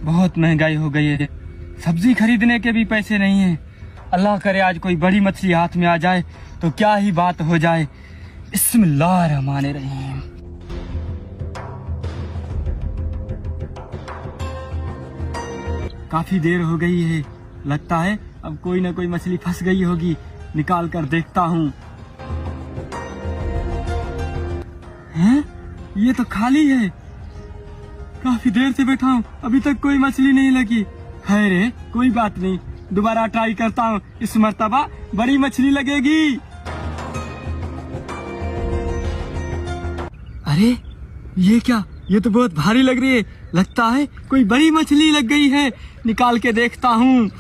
बहुत महंगाई हो गई है, सब्जी खरीदने के भी पैसे नहीं हैं। अल्लाह करे आज कोई बड़ी मछली हाथ में आ जाए तो क्या ही बात हो जाए। बिस्मिल्लाहिर्रहमानिर्रहीम। काफी देर हो गई है, लगता है अब कोई ना कोई मछली फंस गई होगी। निकाल कर देखता हूँ। हैं? ये तो खाली है। काफी देर से बैठा हूँ, अभी तक कोई मछली नहीं लगी। है रे, कोई बात नहीं, दोबारा ट्राई करता हूँ। इस मर्तबा बड़ी मछली लगेगी। अरे ये क्या, ये तो बहुत भारी लग रही है। लगता है कोई बड़ी मछली लग गई है। निकाल के देखता हूँ।